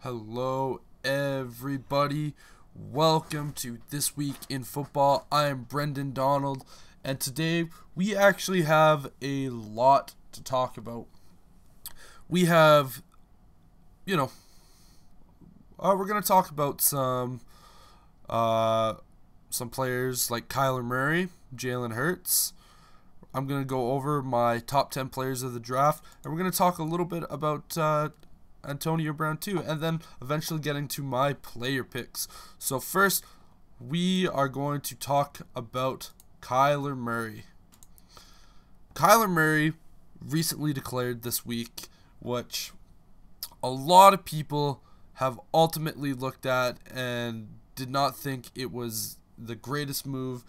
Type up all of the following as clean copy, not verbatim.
Hello everybody, welcome to This Week in Football. I am Brendon Donald, and today we actually have a lot to talk about. We have, we're going to talk about some players like Kyler Murray, Jalen Hurts. I'm going to go over my top 10 players of the draft, and we're going to talk a little bit about Antonio Brown too, and then eventually getting to my player picks. So first, we are going to talk about Kyler Murray. Kyler Murray recently declared this week, which a lot of people have ultimately looked at and did not think it was the greatest move.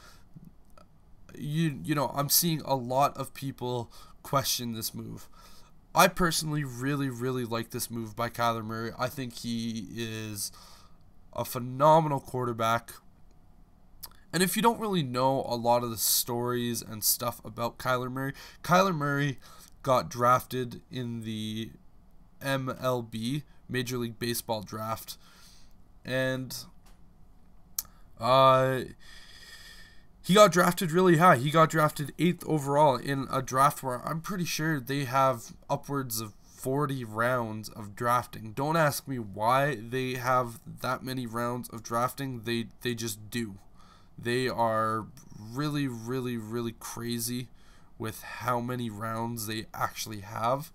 I'm seeing a lot of people question this move. I personally really like this move by Kyler Murray. I think he is a phenomenal quarterback. And if you don't really know a lot of the stories and stuff about Kyler Murray got drafted in the MLB, Major League Baseball draft. And he got drafted really high. He got drafted 8th overall in a draft where I'm pretty sure they have upwards of 40 rounds of drafting. Don't ask me why they have that many rounds of drafting. They just do. They are really crazy with how many rounds they actually have.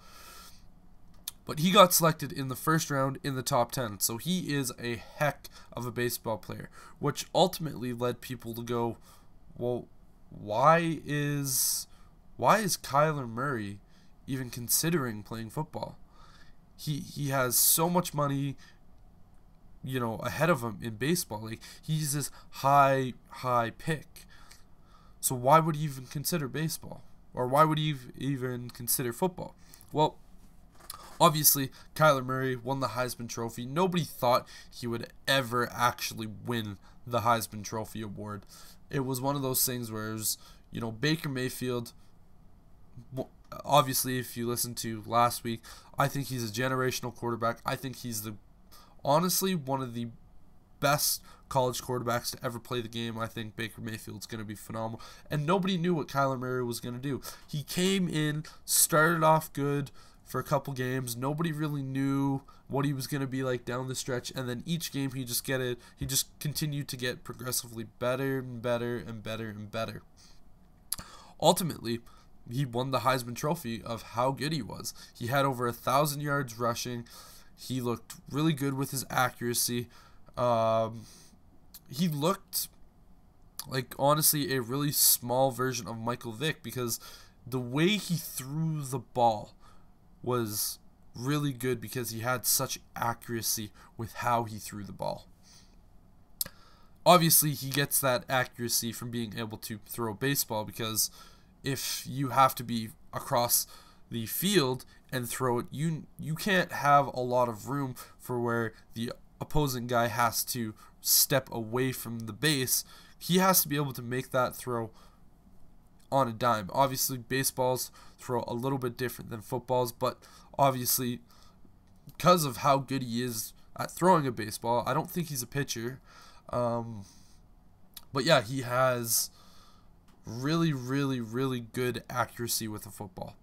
But he got selected in the first round in the top 10. So he is a heck of a baseball player, which ultimately led people to go, well, why is Kyler Murray even considering playing football? He has so much money, ahead of him in baseball. Like, he's this high pick. So why would he even consider baseball? Or why would he even consider football? Well, obviously, Kyler Murray won the Heisman Trophy. Nobody thought he would ever actually win the Heisman Trophy award. It was one of those things where it was, Baker Mayfield. Obviously, if you listened to last week, I think he's a generational quarterback. I think he's honestly one of the best college quarterbacks to ever play the game. I think Baker Mayfield's going to be phenomenal. And nobody knew what Kyler Murray was going to do. He came in, started off good for a couple games. Nobody really knew what he was going to be like down the stretch, and then each game he just continued to get progressively better and better. Ultimately, he won the Heisman Trophy of how good he was. He had over 1,000 yards rushing. He looked really good with his accuracy. He looked like, honestly, a really small version of Michael Vick, because the way he threw the ball was really good because he had such accuracy with how he threw the ball. Obviously, he gets that accuracy from being able to throw a baseball, because if you have to be across the field and throw it, you can't have a lot of room for where the opposing guy has to step away from the base. He has to be able to make that throw on a dime. Obviously, baseballs throw a little bit different than footballs, but obviously, because of how good he is at throwing a baseball, I don't think he's a pitcher. But yeah, he has really good accuracy with a football,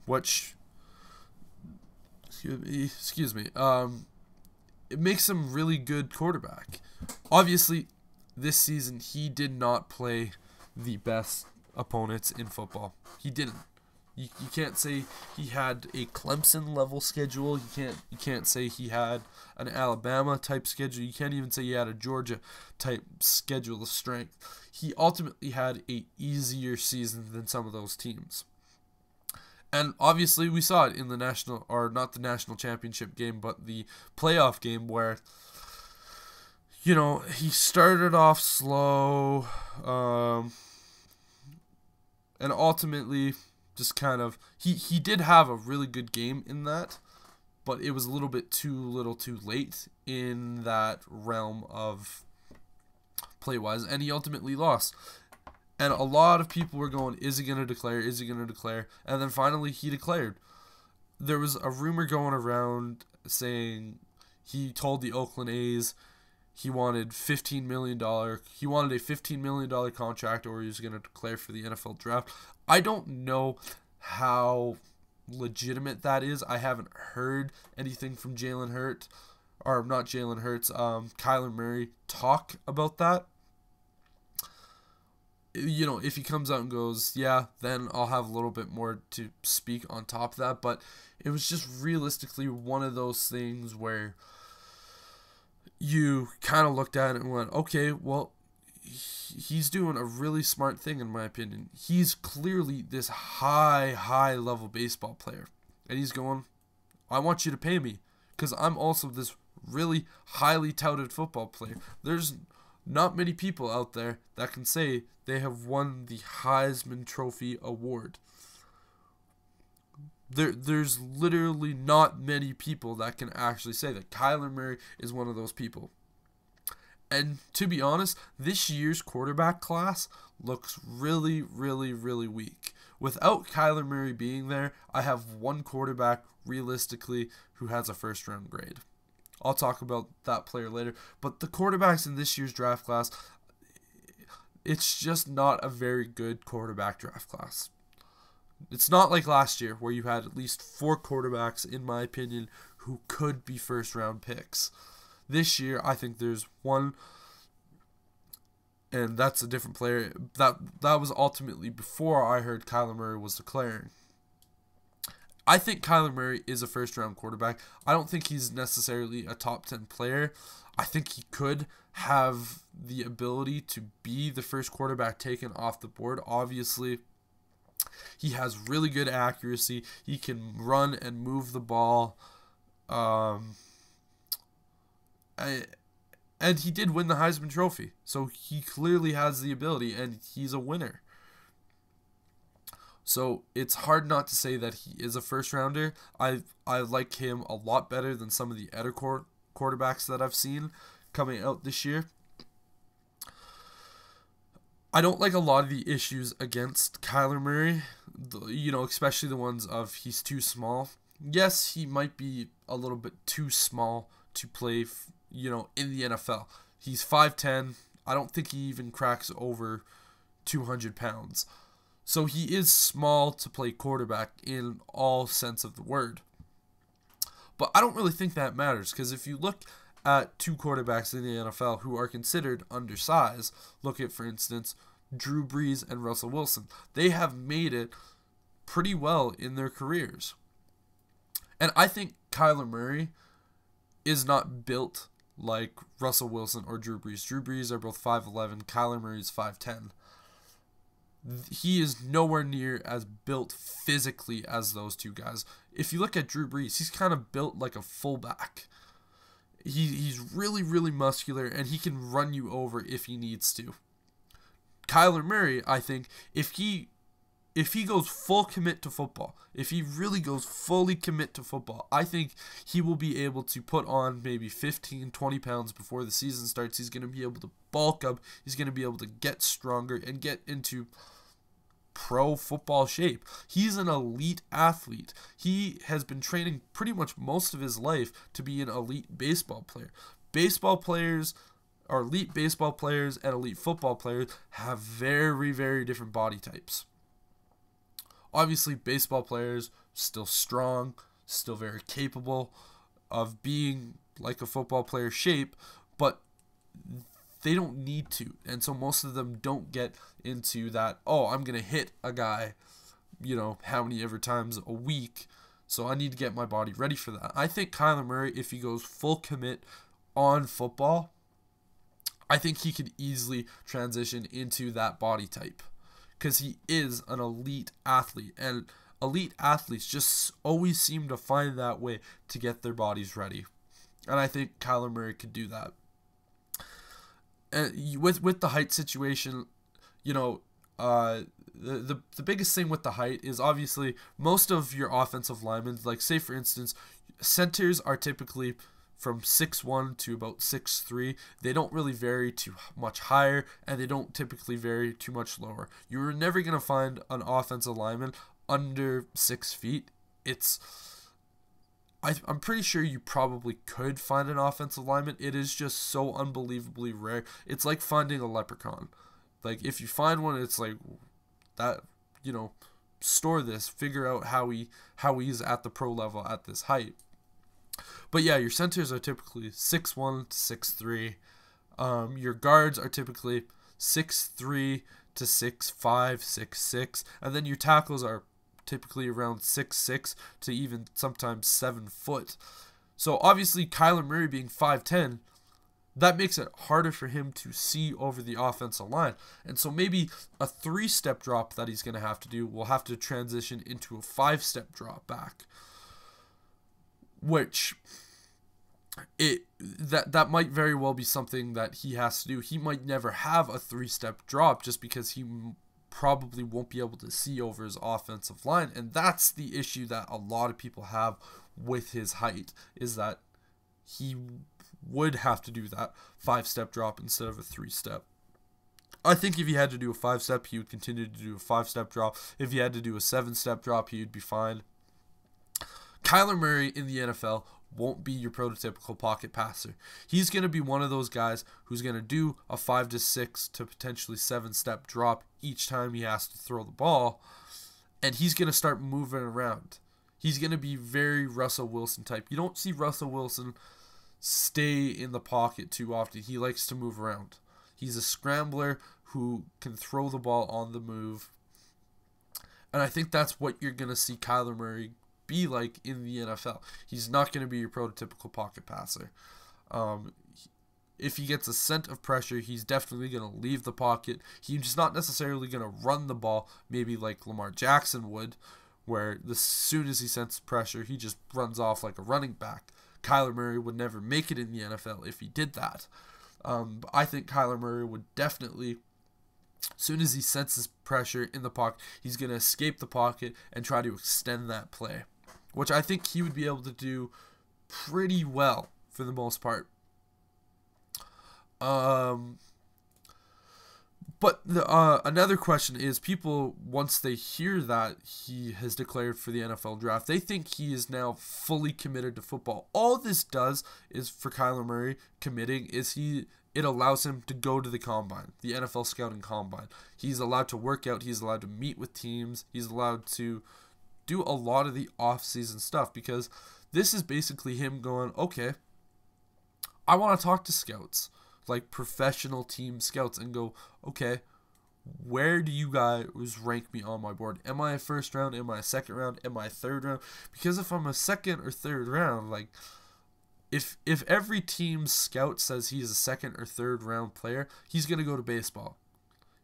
which, excuse me, it makes him really good quarterback. Obviously, this season he did not play the best opponents in football. He didn't. You can't say he had a Clemson level schedule. You can't say he had an Alabama type schedule. You can't even say he had a Georgia type schedule of strength. He ultimately had a easier season than some of those teams. And obviously we saw it in the not the national championship game, but the playoff game, where he started off slow, and ultimately just kind of, he did have a really good game in that, but it was a little bit too late in that realm of play-wise, and he ultimately lost. And a lot of people were going, is he going to declare? Is he going to declare? And then finally he declared. there was a rumor going around saying he told the Oakland A's he wanted $15 million. He wanted a $15 million contract, or he was going to declare for the NFL draft. I don't know how legitimate that is. I haven't heard anything from Jalen Hurts, or not Jalen Hurts, Kyler Murray talk about that. You know, if he comes out and goes, yeah, then I'll have a little bit more to speak on top of that. But it was just realistically one of those things where you kind of looked at it and went, okay, well, he's doing a really smart thing in my opinion. He's clearly this high level baseball player. And he's going, I want you to pay me because I'm also this really highly touted football player. There's not many people out there that can say they have won the Heisman Trophy award. There's literally not many people that can actually say that. Kyler Murray is one of those people. And to be honest, this year's quarterback class looks really weak. Without Kyler Murray being there, I have one quarterback realistically who has a first round grade. I'll talk about that player later. But the quarterbacks in this year's draft class, it's just not a very good quarterback draft class. It's not like last year where you had at least 4 quarterbacks, in my opinion, who could be first round picks. This year, I think there's one, and that's a different player. That was ultimately before I heard Kyler Murray was declaring. I think Kyler Murray is a first-round quarterback. I don't think he's necessarily a top 10 player. I think he could have the ability to be the first quarterback taken off the board. Obviously, he has really good accuracy. He can run and move the ball. And he did win the Heisman Trophy. So he clearly has the ability, and he's a winner. So it's hard not to say that he is a first rounder. I like him a lot better than some of the other quarterbacks that I've seen coming out this year. I don't like a lot of the issues against Kyler Murray, especially the ones of he's too small. Yes, he might be a little bit too small to play, in the NFL. He's 5'10". I don't think he even cracks over 200 pounds. So he is small to play quarterback in all sense of the word. But I don't really think that matters, because if you look at 2 quarterbacks in the NFL who are considered undersized, look at, for instance, Drew Brees and Russell Wilson. They have made it pretty well in their careers. And I think Kyler Murray is not built like Russell Wilson or Drew Brees. Drew Brees are both 5'11". Kyler Murray is 5'10". He is nowhere near as built physically as those 2 guys. If you look at Drew Brees, he's kind of built like a fullback. He's really muscular, and he can run you over if he needs to. Kyler Murray, I think, if he goes full commit to football, if he really goes fully commit to football, I think he will be able to put on maybe 15, 20 pounds before the season starts. He's going to be able to bulk up. He's going to be able to get stronger and get into pro football shape. He's an elite athlete. He has been training pretty much most of his life to be an elite baseball player. Baseball players, or elite baseball players and elite football players, have very different body types. Obviously, baseball players still strong, still very capable of being like a football player shape, but they don't need to. And so most of them don't get into that, oh, I'm going to hit a guy, how many ever times a week, so I need to get my body ready for that. I think Kyler Murray, if he goes full commit on football, I think he could easily transition into that body type, because he is an elite athlete, and elite athletes just always seem to find that way to get their bodies ready. And I think Kyler Murray could do that. And with the height situation, the biggest thing with the height is obviously most of your offensive linemen, like say for instance, centers are typically from 6'1" to about 6'3". They don't really vary too much higher, and they don't typically vary too much lower. You're never going to find an offensive lineman under 6 feet. It's I'm pretty sure you probably could find an offensive lineman. It is just so unbelievably rare. It's like finding a leprechaun. Like, if you find one, it's like that, store this, figure out how he's at the pro level at this height. But yeah, your centers are typically 6'1" to 6'3". Your guards are typically 6'3" to 6'5", 6'6", and then your tackles are typically around 6'6" to even sometimes 7 foot. So obviously Kyler Murray being 5'10", that makes it harder for him to see over the offensive line. And so maybe a 3-step drop that he's going to have to do will have to transition into a 5-step drop back, which that might very well be something that he has to do. He might never have a 3-step drop just because he probably won't be able to see over his offensive line. And that's the issue that a lot of people have with his height, is that he would have to do that 5-step drop instead of a 3-step. I think if he had to do a 5-step, he would continue to do a 5-step drop. If he had to do a 7-step drop, he would be fine. Kyler Murray in the NFL won't be your prototypical pocket passer. He's going to be one of those guys who's going to do a 5 to 6 to potentially 7-step drop each time he has to throw the ball, and he's going to start moving around. He's going to be very Russell Wilson type. You don't see Russell Wilson stay in the pocket too often. He likes to move around. He's a scrambler who can throw the ball on the move, and I think that's what you're going to see Kyler Murray be like in the NFL. He's not going to be your prototypical pocket passer. If he gets a scent of pressure, he's definitely going to leave the pocket. He's not necessarily going to run the ball, maybe like Lamar Jackson would, where as soon as he senses pressure, he just runs off like a running back. Kyler Murray would never make it in the NFL if he did that. But I think Kyler Murray would definitely, as soon as he senses pressure in the pocket, he's going to escape the pocket and try to extend that play, which I think he would be able to do pretty well for the most part. But another question is, people, once they hear that he has declared for the NFL draft, they think he is now fully committed to football. All this does is, for Kyler Murray committing, is it allows him to go to the combine, the NFL scouting combine. He's allowed to work out. He's allowed to meet with teams. He's allowed to do a lot of the off-season stuff, because this is basically him going, okay, I want to talk to scouts, like professional team scouts, and go, okay, where do you guys rank me on my board? Am I a first round? Am I a second round? Am I a third round? Because if I'm a second or third round, like, if every team's scout says he's a second or third round player, he's going to go to baseball.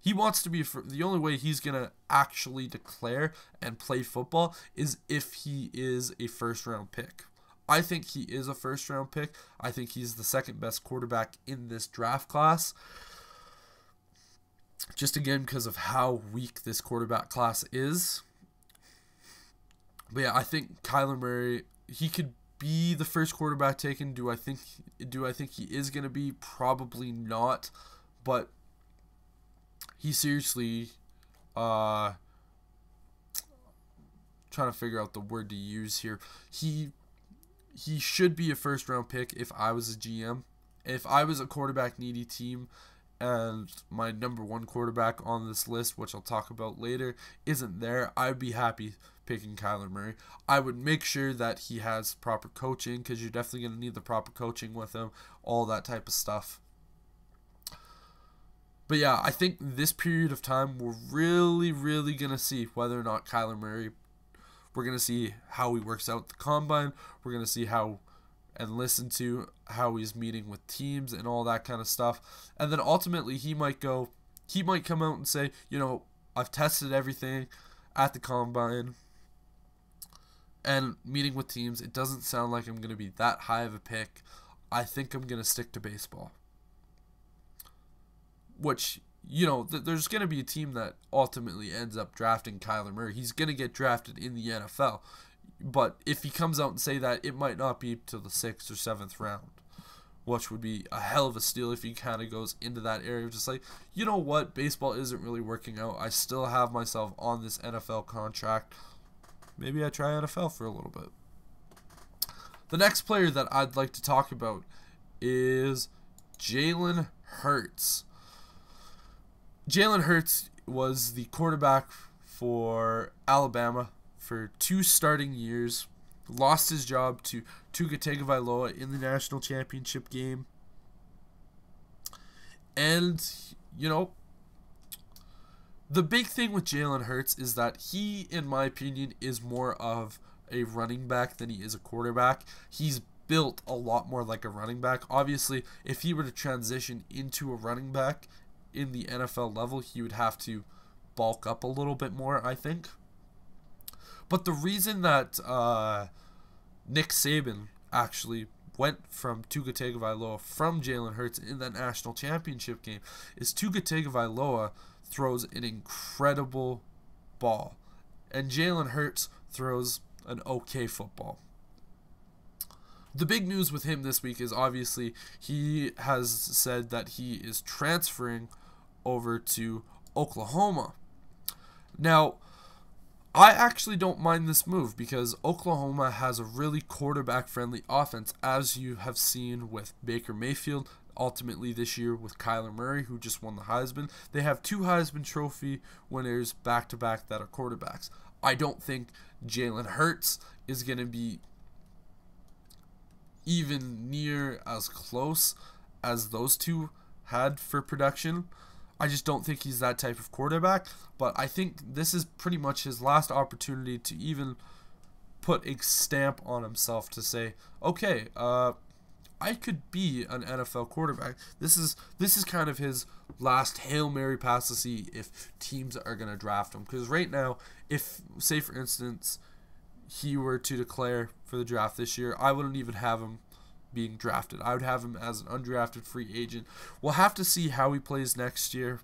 He wants to be, the only way he's going to actually declare and play football is if he is a first round pick. I think he is a first round pick. I think he's the second best quarterback in this draft class. Just again because of how weak this quarterback class is. But yeah, I think Kyler Murray, he could be the first quarterback taken. Do I think he is going to be? Probably not. But he seriously, trying to figure out the word to use here. He should be a first round pick if I was a GM. If I was a quarterback needy team and my number one quarterback on this list, which I'll talk about later, isn't there, I'd be happy picking Kyler Murray. I would make sure that he has proper coaching, because you're definitely going to need the proper coaching with him, all that type of stuff. But yeah, I think this period of time, we're really, really going to see whether or not Kyler Murray, we're going to see how he works out the combine. We're going to see how and listen to how he's meeting with teams and all that kind of stuff. And then ultimately he might come out and say, I've tested everything at the combine and meeting with teams. It doesn't sound like I'm going to be that high of a pick. I think I'm going to stick to baseball. Which, there's going to be a team that ultimately ends up drafting Kyler Murray. He's going to get drafted in the NFL. But if he comes out and say that, it might not be to the 6th or 7th round, which would be a hell of a steal if he kind of goes into that area of just like, you know what, baseball isn't really working out. I still have myself on this NFL contract. Maybe I try NFL for a little bit. The next player that I'd like to talk about is Jalen Hurts. Jalen Hurts was the quarterback for Alabama for 2 starting years. Lost his job to Tua Tagovailoa in the national championship game. And, you know, the big thing with Jalen Hurts is that he, in my opinion, is more of a running back than he is a quarterback. He's built a lot more like a running back. Obviously, if he were to transition into a running back in the NFL level, he would have to bulk up a little bit more, I think. But the reason that Nick Saban actually went from Tua Tagovailoa from Jalen Hurts in that national championship game is Tua Tagovailoa throws an incredible ball, and Jalen Hurts throws an okay football. The big news with him this week is obviously he has said that he is transferring over to Oklahoma. Now, I actually don't mind this move because Oklahoma has a really quarterback-friendly offense, as you have seen with Baker Mayfield, ultimately this year with Kyler Murray, who just won the Heisman. They have 2 Heisman Trophy winners back-to-back that are quarterbacks. I don't think Jalen Hurts is going to be even near as close as those two had for production. I just don't think he's that type of quarterback, but I think this is pretty much his last opportunity to even put a stamp on himself to say, okay, I could be an NFL quarterback. This is kind of his last Hail Mary pass to see if teams are going to draft him. Because right now, if, say for instance, he were to declare for the draft this year, I wouldn't even have him being drafted. I would have him as an undrafted free agent. We'll have to see how he plays next year.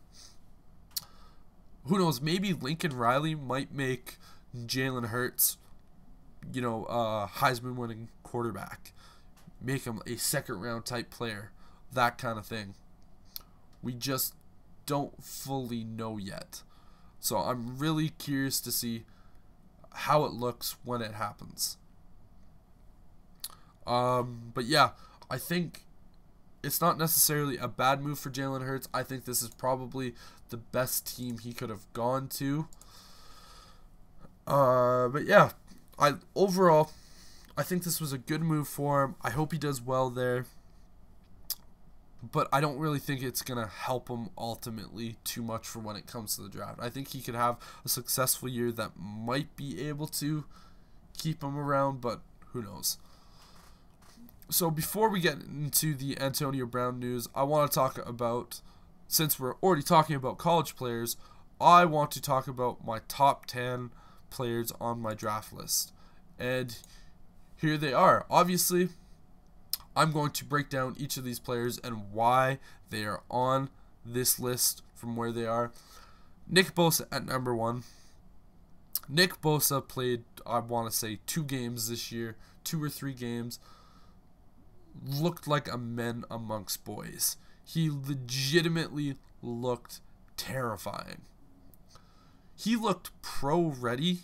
Who knows? Maybe Lincoln Riley might make Jalen Hurts, Heisman winning quarterback. Make him a second round type player. That kind of thing. We just don't fully know yet. So I'm really curious to see how it looks when it happens. But yeah, I think it's not necessarily a bad move for Jalen Hurts. I think this is probably the best team he could have gone to. But yeah, overall, I think this was a good move for him. I hope he does well there. But I don't really think it's going to help him ultimately too much for when it comes to the draft. I think he could have a successful year that might be able to keep him around, but who knows. So before we get into the Antonio Brown news, I want to talk about, since we're already talking about college players, I want to talk about my top 10 players on my draft list. And here they are. Obviously, I'm going to break down each of these players and why they are on this list from where they are. Nick Bosa at number 1. Nick Bosa played, I want to say, 2 games this year, 2 or 3 games. Looked like a man amongst boys. He legitimately looked terrifying. He looked pro ready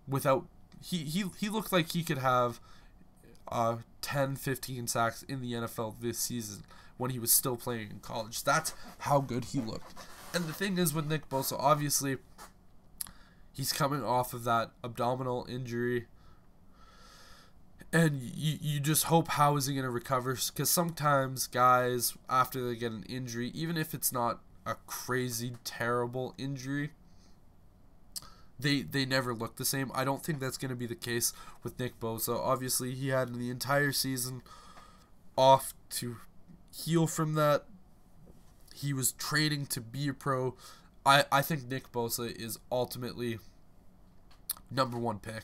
without he looked like he could have 10-15 sacks in the NFL this season when he was still playing in college. That's how good he looked. And the thing is with Nick Bosa, obviously he's coming off of that abdominal injury. And you just hope, how is he going to recover? Because sometimes guys, after they get an injury, even if it's not a crazy, terrible injury, they never look the same. I don't think that's going to be the case with Nick Bosa. Obviously, he had the entire season off to heal from that. He was training to be a pro. I think Nick Bosa is ultimately number 1 pick.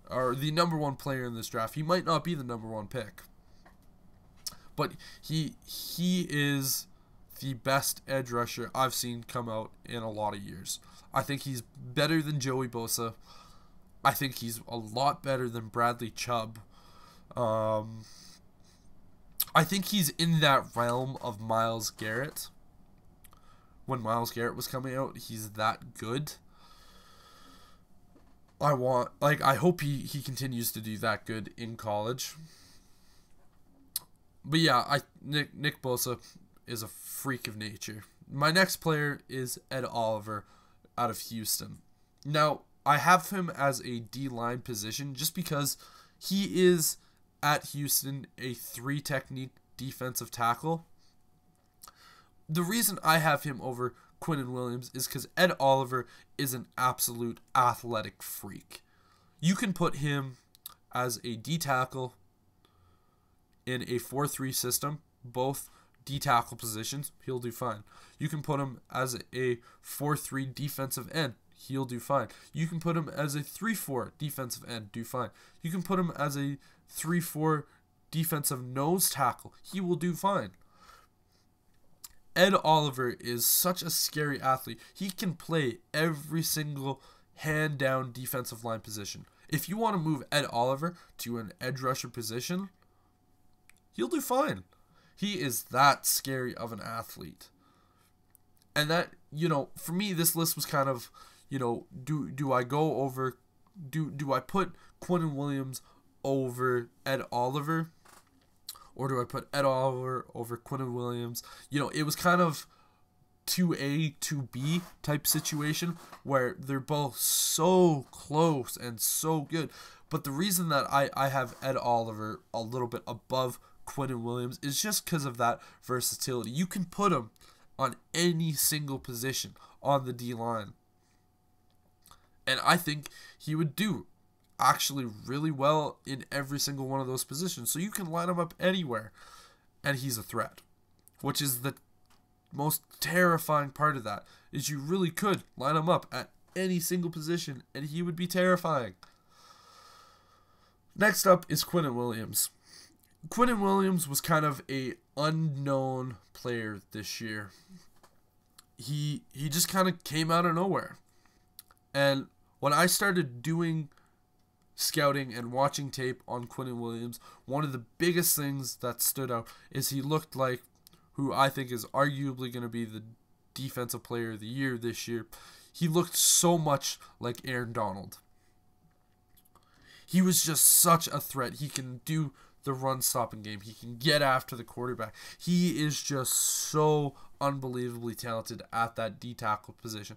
Or the number 1 player in this draft. He might not be the number 1 pick, but he is the best edge rusher I've seen come out in a lot of years. I think he's better than Joey Bosa. I think he's a lot better than Bradley Chubb. I think he's in that realm of Myles Garrett. When Myles Garrett was coming out, he's that good. I hope he continues to do that good in college. But yeah, Nick Bosa is a freak of nature. My next player is Ed Oliver out of Houston. Now, I have him as a D-line position just because he is, at Houston, a 3-technique defensive tackle. The reason I have him over Quinnen Williams is because Ed Oliver is an absolute athletic freak. You can put him as a D-tackle in a 4-3 system, both D-tackle positions, he'll do fine. You can put him as a 4-3 defensive end, he'll do fine. You can put him as a 3-4 defensive end, do fine. You can put him as a 3-4 defensive nose tackle, he will do fine. Ed Oliver is such a scary athlete. He can play every single hand-down defensive line position. If you want to move Ed Oliver to an edge rusher position, he'll do fine. He is that scary of an athlete. And that, for me, this list was kind of, do I go over, do I put Quinnen Williams over Ed Oliver? Or do I put Ed Oliver over Quinnen Williams? It was kind of 2A, 2B type situation where they're both so close and so good. But the reason that I have Ed Oliver a little bit above Quinnen Williams is just because of that versatility. You can put him on any single position on the D-line. And I think he would do actually really well in every single one of those positions. So you can line him up anywhere, and he's a threat. Which is the most terrifying part of that, is you really could line him up at any single position, and he would be terrifying. Next up is Quinnen Williams. Quinnen Williams was kind of a unknown player this year. He just kind of came out of nowhere. And when I started doing scouting and watching tape on Quinnen Williams, one of the biggest things that stood out is he looked like who I think is arguably going to be the defensive player of the year this year. He looked so much like Aaron Donald. He was just such a threat. He can do the run-stopping game. He can get after the quarterback. He is just so unbelievably talented at that D-tackle position.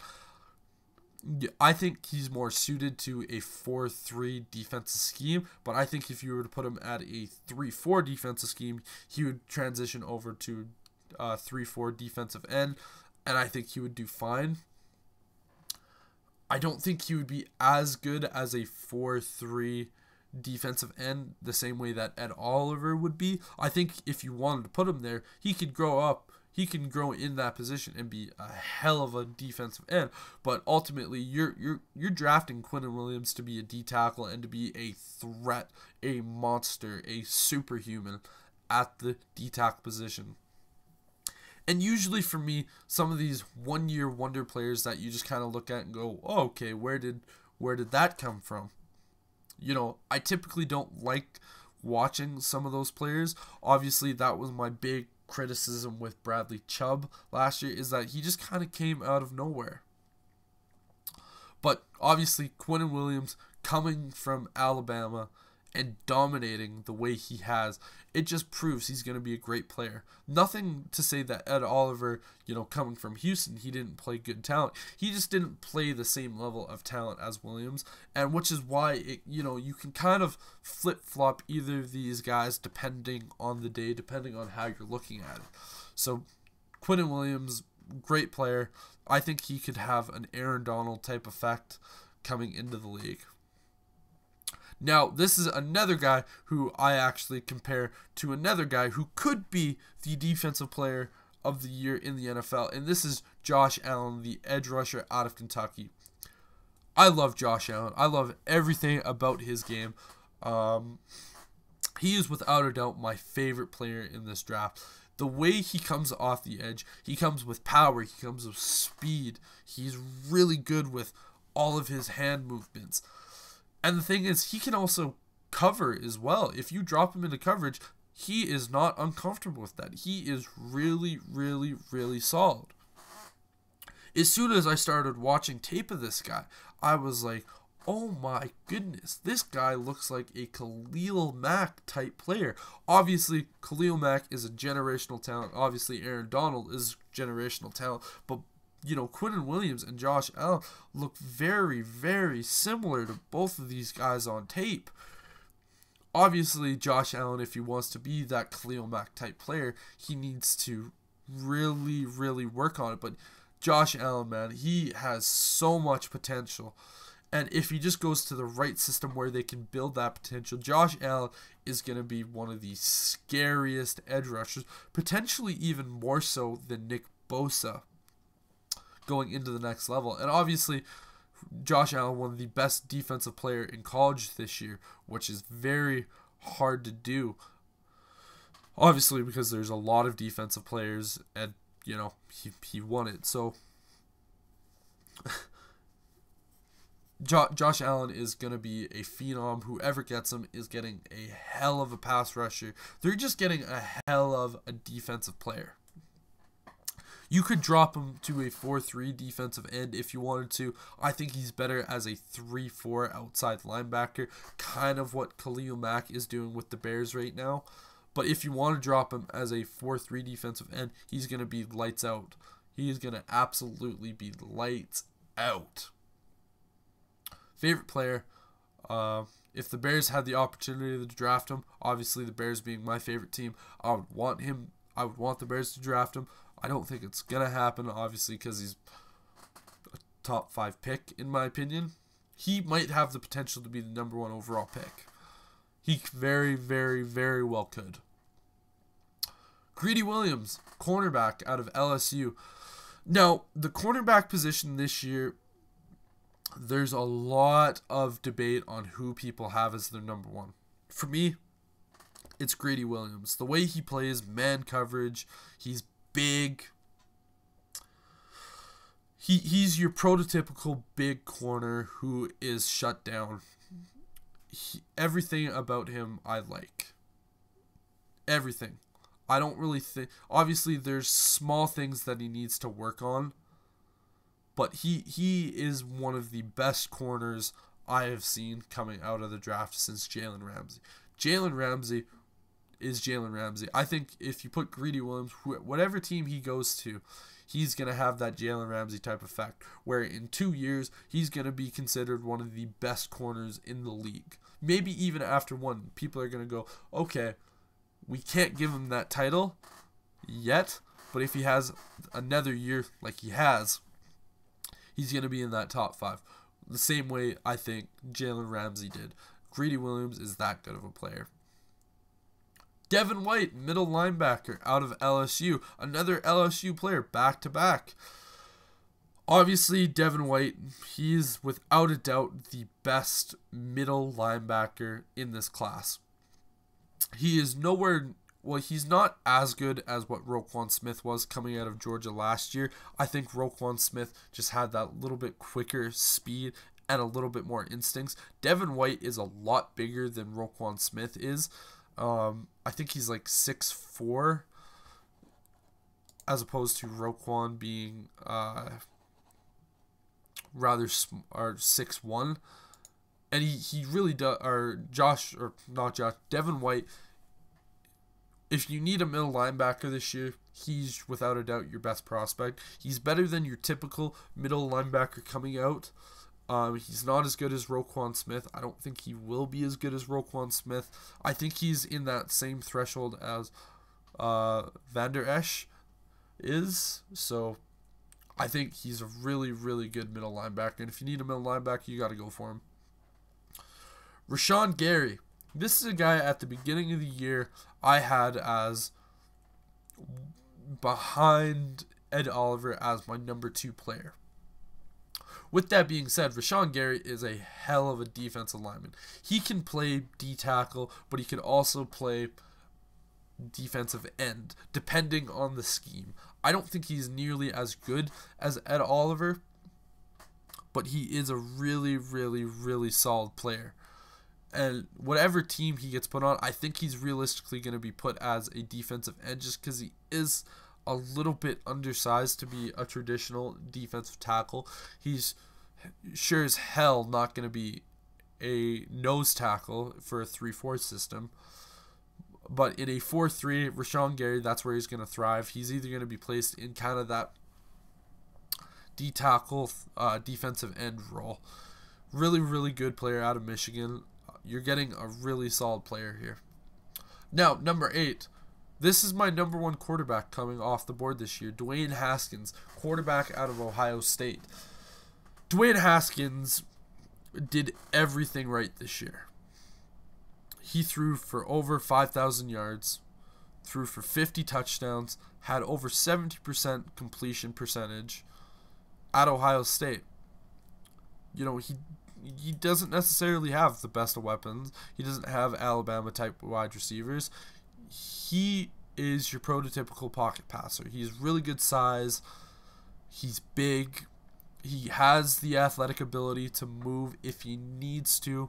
I think he's more suited to a 4-3 defensive scheme, but I think if you were to put him at a 3-4 defensive scheme, he would transition over to 3-4 defensive end, and I think he would do fine. I don't think he would be as good as a 4-3 defensive end the same way that Ed Oliver would be. I think if you wanted to put him there, he could grow up. He can grow in that position and be a hell of a defensive end. But ultimately, you're drafting Quinnen Williams to be a D tackle and to be a threat, a monster, a superhuman at the D tackle position. And usually for me, some of these one-year wonder players that you just kind of look at and go, oh, okay, where did that come from? I typically don't like watching some of those players. Obviously, that was my big criticism with Bradley Chubb last year, is that he just kind of came out of nowhere. But obviously, Quinnen Williams coming from Alabama and dominating the way he has, it just proves he's going to be a great player. Nothing to say that Ed Oliver, coming from Houston, he didn't play good talent. He just didn't play the same level of talent as Williams, and which is why you can kind of flip-flop either of these guys depending on the day, depending on how you're looking at it. So Quinnen Williams, great player. I think he could have an Aaron Donald type effect coming into the league. Now, this is another guy who I actually compare to another guy who could be the defensive player of the year in the NFL, and this is Josh Allen, the edge rusher out of Kentucky. I love Josh Allen. I love everything about his game. He is without a doubt my favorite player in this draft. The way he comes off the edge, he comes with power, he comes with speed. He's really good with all of his hand movements. And the thing is, he can also cover as well. If you drop him into coverage, he is not uncomfortable with that. He is really, really, really solid. As soon as I started watching tape of this guy, I was like, oh my goodness, this guy looks like a Khalil Mack type player. Obviously, Khalil Mack is a generational talent. Obviously, Aaron Donald is generational talent. But, you know, Quinnen Williams and Josh Allen look very, very similar to both of these guys on tape. Obviously, Josh Allen, if he wants to be that Khalil Mack type player, he needs to really, really work on it. But Josh Allen, man, he has so much potential. And if he just goes to the right system where they can build that potential, Josh Allen is going to be one of the scariest edge rushers, potentially even more so than Nick Bosa going into the next level. And obviously, Josh Allen, one of the best defensive player in college this year, which is very hard to do. Obviously, because there's a lot of defensive players, and, you know, he won it. So Josh Allen is going to be a phenom. Whoever gets him is getting a hell of a pass rusher. They're just getting a hell of a defensive player. You could drop him to a 4-3 defensive end if you wanted to. I think he's better as a 3-4 outside linebacker, kind of what Khalil Mack is doing with the Bears right now. But if you want to drop him as a 4-3 defensive end, he's going to be lights out. He is going to absolutely be lights out. Favorite player, if the Bears had the opportunity to draft him, obviously the Bears being my favorite team, I would want the Bears to draft him. I don't think it's going to happen, obviously, because he's a top 5 pick, in my opinion. He might have the potential to be the number 1 overall pick. He very, very, very well could. Greedy Williams, cornerback out of LSU. Now, the cornerback position this year, there's a lot of debate on who people have as their number 1. For me, it's Greedy Williams. The way he plays man coverage, he's big. He's your prototypical big corner who is shut down. Everything about him I like. Everything. I don't really think... Obviously, there's small things that he needs to work on. But he is one of the best corners I have seen coming out of the draft since Jalen Ramsey. Jalen Ramsey is Jalen Ramsey. I think if you put Greedy Williams, whatever team he goes to, he's going to have that Jalen Ramsey type effect, where in 2 years, he's going to be considered one of the best corners in the league. Maybe even after 1, people are going to go, okay, we can't give him that title yet, but if he has another year like he has, he's going to be in that top 5. The same way I think Jalen Ramsey did. Greedy Williams is that good of a player. Devin White, middle linebacker out of LSU. Another LSU player, back-to-back. Obviously, Devin White, he's without a doubt the best middle linebacker in this class. He is nowhere... Well, he's not as good as what Roquan Smith was coming out of Georgia last year. I think Roquan Smith just had that little bit quicker speed and a little bit more instincts. Devin White is a lot bigger than Roquan Smith is. I think he's like 6'4", as opposed to Roquan being rather or 6'1", and he really does. Or Devin White. If you need a middle linebacker this year, he's without a doubt your best prospect. He's better than your typical middle linebacker coming out. He's not as good as Roquan Smith. I don't think he will be as good as Roquan Smith. I think he's in that same threshold as Van Der Esch is. So I think he's a really, really good middle linebacker. And if you need a middle linebacker, you got to go for him. Rashawn Gary. This is a guy at the beginning of the year I had as behind Ed Oliver as my number 2 player. With that being said, Rashawn Gary is a hell of a defensive lineman. He can play D-tackle, but he can also play defensive end, depending on the scheme. I don't think he's nearly as good as Ed Oliver, but he is a really, really, really solid player. And whatever team he gets put on, I think he's realistically going to be put as a defensive end just because he is a little bit undersized to be a traditional defensive tackle. He's sure as hell not going to be a nose tackle for a 3-4 system. But in a 4-3, Rashawn Gary, that's where he's going to thrive. He's either going to be placed in kind of that D-tackle, defensive end role. Really, really good player out of Michigan. You're getting a really solid player here. Now, number 8. This is my number 1 quarterback coming off the board this year. Dwayne Haskins, quarterback out of Ohio State. Dwayne Haskins did everything right this year. He threw for over 5,000 yards, threw for 50 touchdowns, had over 70% completion percentage at Ohio State. You know, he doesn't necessarily have the best of weapons. He doesn't have Alabama-type wide receivers. He is your prototypical pocket passer. He's really good size. He's big. He has the athletic ability to move if he needs to.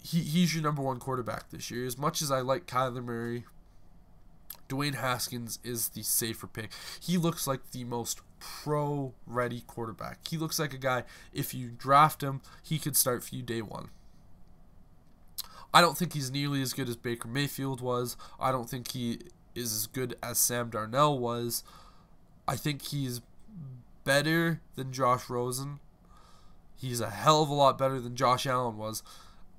He's your number 1 quarterback this year. As much as I like Kyler Murray, Dwayne Haskins is the safer pick. He looks like the most pro-ready quarterback. He looks like a guy, if you draft him, he could start for you day 1. I don't think he's nearly as good as Baker Mayfield was. I don't think he is as good as Sam Darnold was. I think he's better than Josh Rosen. He's a hell of a lot better than Josh Allen was.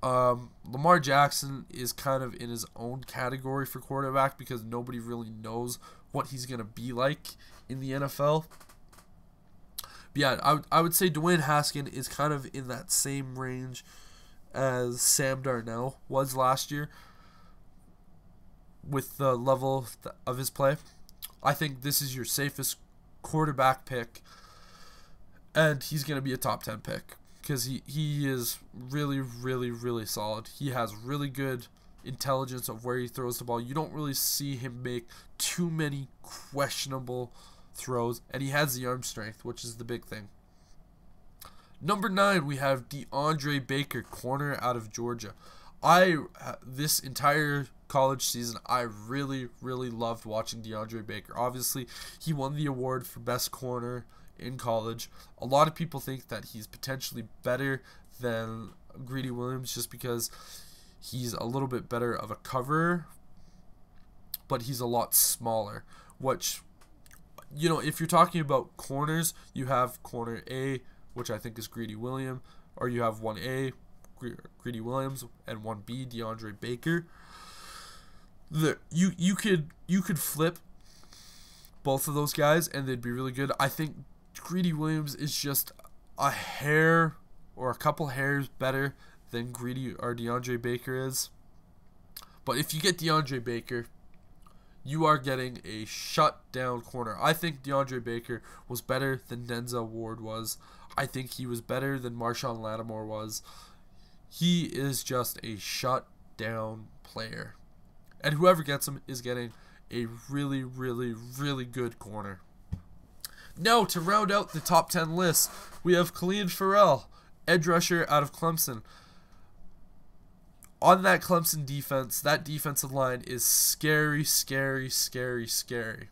Lamar Jackson is kind of in his own category for quarterback because nobody really knows what he's going to be like in the NFL. But yeah, I would say Dwayne Haskins is kind of in that same range as Sam Darnold was last year with the level of his play. I think this is your safest quarterback pick, and he's going to be a top 10 pick because he is really, really, really solid. He has really good intelligence of where he throws the ball. You don't really see him make too many questionable throws, and he has the arm strength, which is the big thing. Number 9, we have DeAndre Baker, corner out of Georgia. This entire college season, I really, really loved watching DeAndre Baker. Obviously, he won the award for best corner in college. A lot of people think that he's potentially better than Greedy Williams just because he's a little bit better of a coverer, but he's a lot smaller, which, you know, if you're talking about corners, you have corner A, which I think is Greedy Williams, or you have 1A, Greedy Williams, and 1B, DeAndre Baker. You could flip both of those guys, and they'd be really good. I think Greedy Williams is just a hair or a couple hairs better than DeAndre Baker is. But if you get DeAndre Baker, you are getting a shutdown corner. I think DeAndre Baker was better than Denzel Ward was. I think he was better than Marshawn Lattimore was. He is just a shutdown player. And whoever gets him is getting a really, really, really good corner. Now, to round out the top 10 list, we have Khalil Farrell, edge rusher out of Clemson. On that Clemson defense, that defensive line is scary, scary, scary, scary.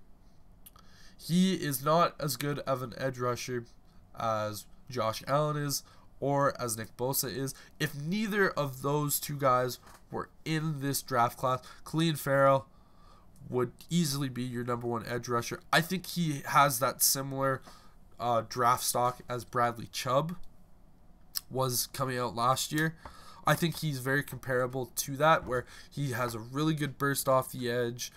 He is not as good of an edge rusher as Josh Allen is or as Nick Bosa is. If neither of those two guys were in this draft class, Khalil Farrell would easily be your number 1 edge rusher. I think he has that similar draft stock as Bradley Chubb was coming out last year. I think he's very comparable to that, where he has a really good burst off the edge.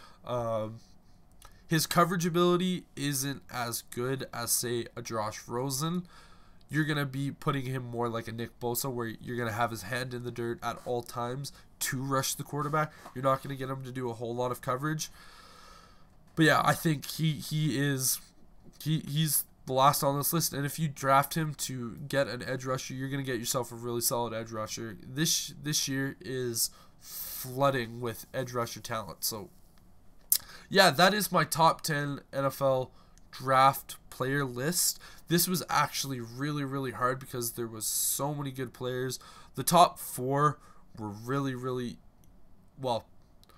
His coverage ability isn't as good as, say, a Josh Rosen. You're going to be putting him more like a Nick Bosa, where you're going to have his hand in the dirt at all times to rush the quarterback. You're not going to get him to do a whole lot of coverage. But yeah, I think he's the last on this list. And if you draft him to get an edge rusher, you're going to get yourself a really solid edge rusher. This year is flooding with edge rusher talent. So yeah, that is my top 10 NFL draft player list. This was actually really, really hard because there was so many good players. The top 4 were really, really, well,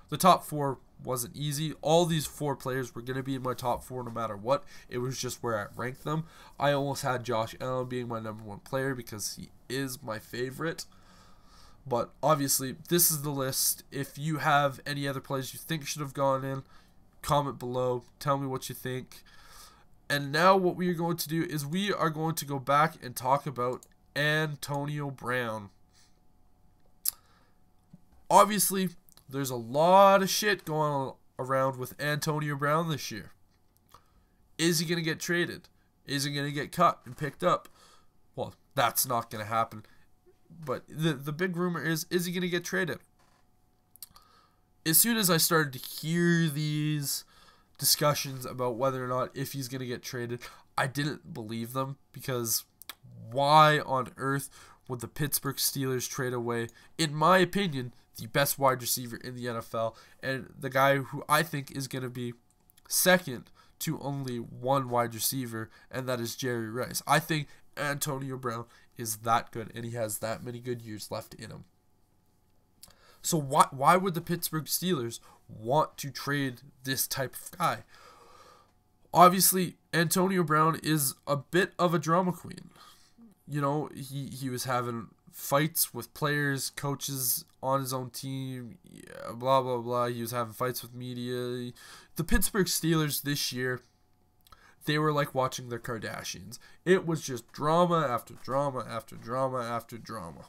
the top 4 wasn't easy. All these 4 players were going to be in my top 4 no matter what. It was just where I ranked them. I almost had Josh Allen being my number 1 player because he is my favorite. But obviously, this is the list. If you have any other players you think should have gone in, comment below. Tell me what you think. And now what we are going to do is we are going to go back and talk about Antonio Brown. Obviously, there's a lot of shit going around with Antonio Brown this year. Is he going to get traded? Is he going to get cut and picked up? Well, that's not going to happen. But the big rumor is he going to get traded? As soon as I started to hear these discussions about whether or not if he's going to get traded, I didn't believe them, because why on earth would the Pittsburgh Steelers trade away, in my opinion, the best wide receiver in the NFL, and the guy who I think is going to be second to only one wide receiver, and that is Jerry Rice. I think Antonio Brown is that good, and he has that many good years left in him. So why would the Pittsburgh Steelers want to trade this type of guy? Obviously, Antonio Brown is a bit of a drama queen. You know, he was having fights with players, coaches on his own team, blah, blah, blah. He was having fights with media. The Pittsburgh Steelers this year, they were like watching the Kardashians. It was just drama after drama after drama after drama.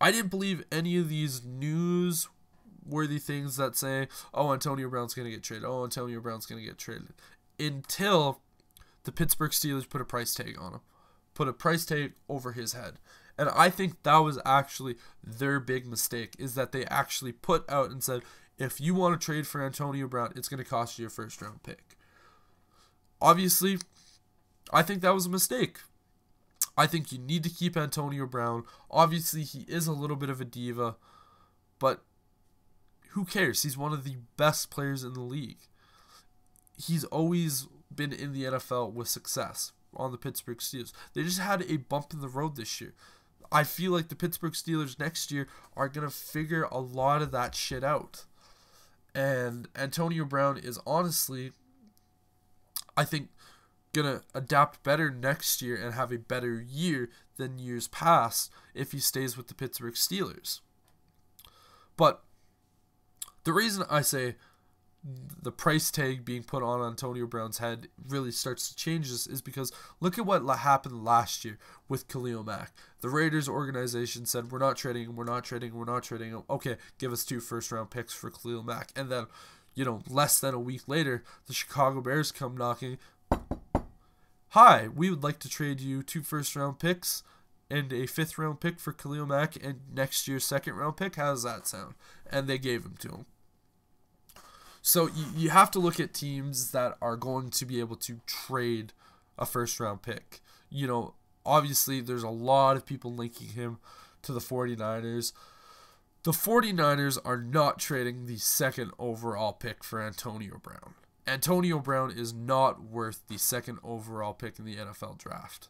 I didn't believe any of these newsworthy things that say, oh, Antonio Brown's going to get traded. Oh, Antonio Brown's going to get traded. Until the Pittsburgh Steelers put a price tag on him. Put a price tag over his head. And I think that was actually their big mistake, is that they actually put out and said, if you want to trade for Antonio Brown, it's going to cost you your first round pick. Obviously, I think that was a mistake. I think you need to keep Antonio Brown. Obviously, he is a little bit of a diva, but who cares? He's one of the best players in the league. He's always been in the NFL with success on the Pittsburgh Steelers. They just had a bump in the road this year. I feel like the Pittsburgh Steelers next year are going to figure a lot of that shit out. And Antonio Brown is honestly, I think, going to adapt better next year and have a better year than years past if he stays with the Pittsburgh Steelers. But the reason I say the price tag being put on Antonio Brown's head really starts to change this is because look at what happened last year with Khalil Mack. The Raiders organization said, we're not trading him, we're not trading him, we're not trading him. Okay, give us 2 first-round picks for Khalil Mack. And then, you know, less than a week later, the Chicago Bears come knocking. Hi, we would like to trade you 2 first-round picks and a 5th-round pick for Khalil Mack and next year's 2nd-round pick. How does that sound? And they gave him to him. So you have to look at teams that are going to be able to trade a first-round pick. You know, obviously there's a lot of people linking him to the 49ers. The 49ers are not trading the 2nd overall pick for Antonio Brown. Antonio Brown is not worth the 2nd overall pick in the NFL draft.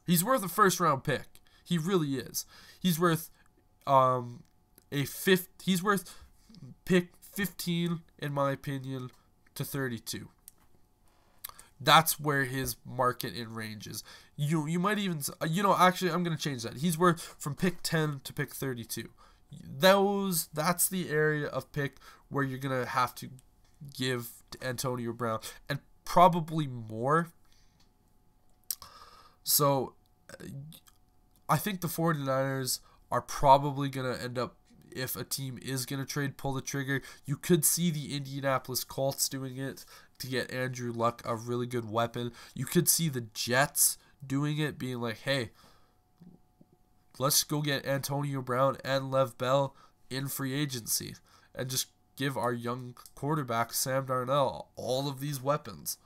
He's worth a first-round pick. He really is. He's worth He's worth pick 15, in my opinion, to 32. That's where his market in range is. You might even, actually, I'm going to change that. He's worth from pick 10 to pick 32. That's the area of pick where you're going to have to give to Antonio Brown, and probably more. So I think the 49ers are probably going to end up, if a team is going to trade, pull the trigger. You could see the Indianapolis Colts doing it to get Andrew Luck, a really good weapon. You could see the Jets doing it, being like, hey, let's go get Antonio Brown and Lev Bell in free agency and just give our young quarterback, Sam Darnold, all of these weapons.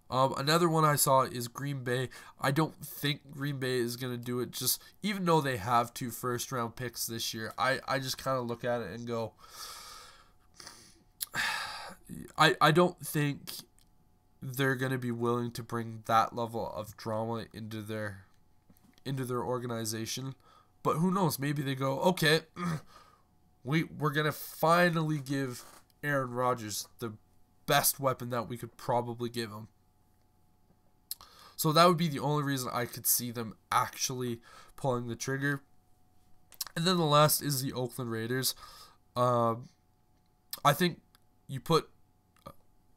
Another one I saw is Green Bay. I don't think Green Bay is going to do it, just even though they have 2 first-round picks this year. I just kind of look at it and go, I don't think they're going to be willing to bring that level of drama into their organization. But who knows? Maybe they go, okay, we're going to finally give Aaron Rodgers the best weapon that we could probably give him. So that would be the only reason I could see them actually pulling the trigger. And then the last is the Oakland Raiders. I think you put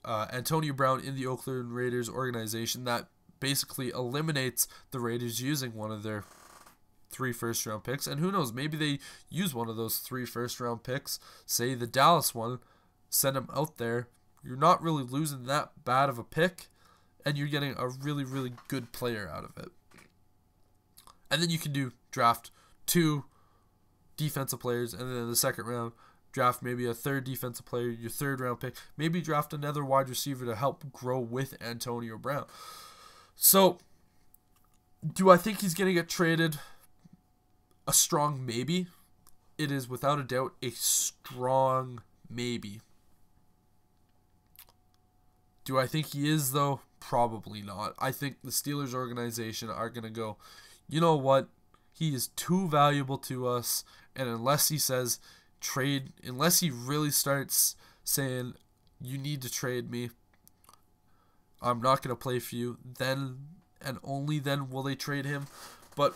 Antonio Brown in the Oakland Raiders organization, that basically eliminates the Raiders using one of their 3 first-round picks. And who knows, maybe they use one of those 3 first-round picks, say the Dallas one, send him out there. You're not really losing that bad of a pick, and you're getting a really, really good player out of it. And then you can draft 2 defensive players, and then in the second round, draft maybe a 3rd defensive player, your 3rd round pick. Maybe draft another wide receiver to help grow with Antonio Brown. So, do I think he's going to get traded? A strong maybe. It is without a doubt a strong maybe. Do I think he is, though? Probably not. I think the Steelers organization are going to go, you know what? He is too valuable to us, and unless he says trade, unless he really starts saying you need to trade me, I'm not going to play for you, then and only then will they trade him. But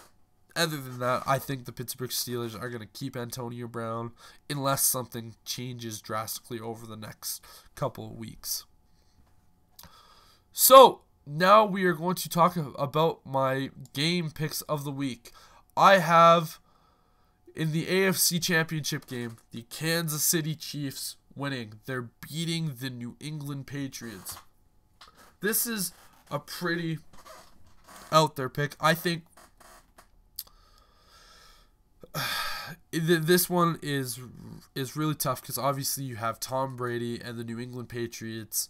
other than that, I think the Pittsburgh Steelers are going to keep Antonio Brown unless something changes drastically over the next couple of weeks. So, now we are going to talk about my game picks of the week. I have, in the AFC Championship game, the Kansas City Chiefs winning. They're beating the New England Patriots. This is a pretty out there pick. I think this one is really tough because obviously you have Tom Brady and the New England Patriots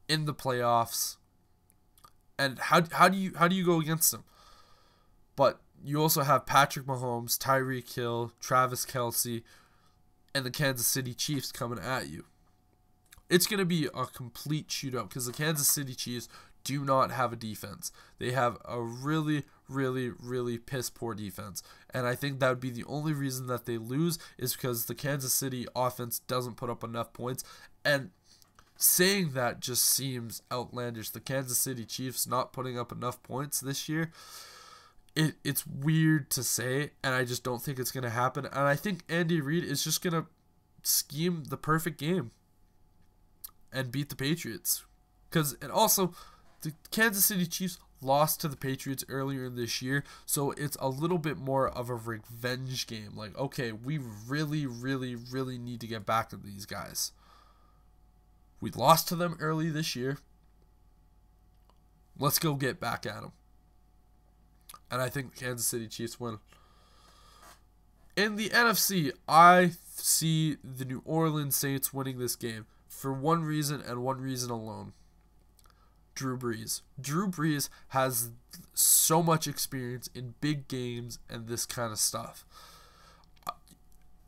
in the playoffs. And how do you go against them? But you also have Patrick Mahomes, Tyreek Hill, Travis Kelce, and the Kansas City Chiefs coming at you. It's going to be a complete shootout because the Kansas City Chiefs do not have a defense. They have a really, really, really piss-poor defense. And I think that would be the only reason that they lose is because the Kansas City offense doesn't put up enough points. And saying that just seems outlandish. The Kansas City Chiefs not putting up enough points this year, it's weird to say, and I just don't think it's going to happen. And I think Andy Reid is just going to scheme the perfect game and beat the Patriots. And also, the Kansas City Chiefs lost to the Patriots earlier in this year, so it's a little bit more of a revenge game. Like, okay, we really, really, really need to get back at these guys. We lost to them early this year. Let's go get back at them. And I think the Kansas City Chiefs win. In the NFC, I see the New Orleans Saints winning this game for one reason and one reason alone. Drew Brees. Drew Brees has so much experience in big games and this kind of stuff.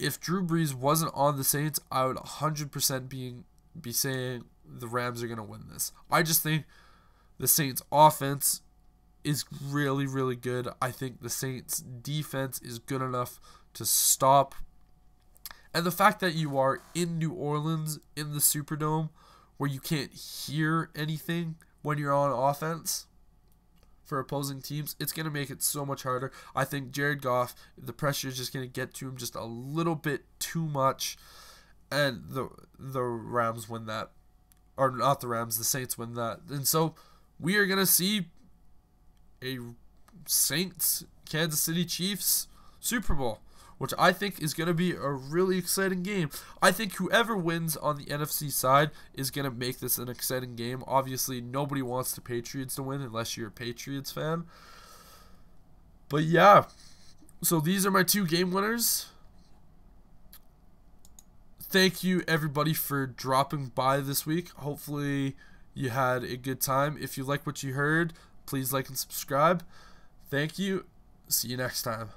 If Drew Brees wasn't on the Saints, I would 100% be saying the Rams are going to win this. I just think the Saints offense is really, really good. I think the Saints defense is good enough to stop. And the fact that you are in New Orleans in the Superdome where you can't hear anything when you're on offense for opposing teams, it's going to make it so much harder. I think Jared Goff, the pressure is just going to get to him just a little bit too much. And the Rams win that. Or not the Rams, the Saints win that. And so we are going to see a Saints Kansas City Chiefs Super Bowl, which I think is going to be a really exciting game. I think whoever wins on the NFC side is going to make this an exciting game. Obviously, nobody wants the Patriots to win unless you're a Patriots fan. But yeah, so these are my 2 game winners. Thank you, everybody, for dropping by this week. Hopefully, you had a good time. If you like what you heard, please like and subscribe. Thank you. See you next time.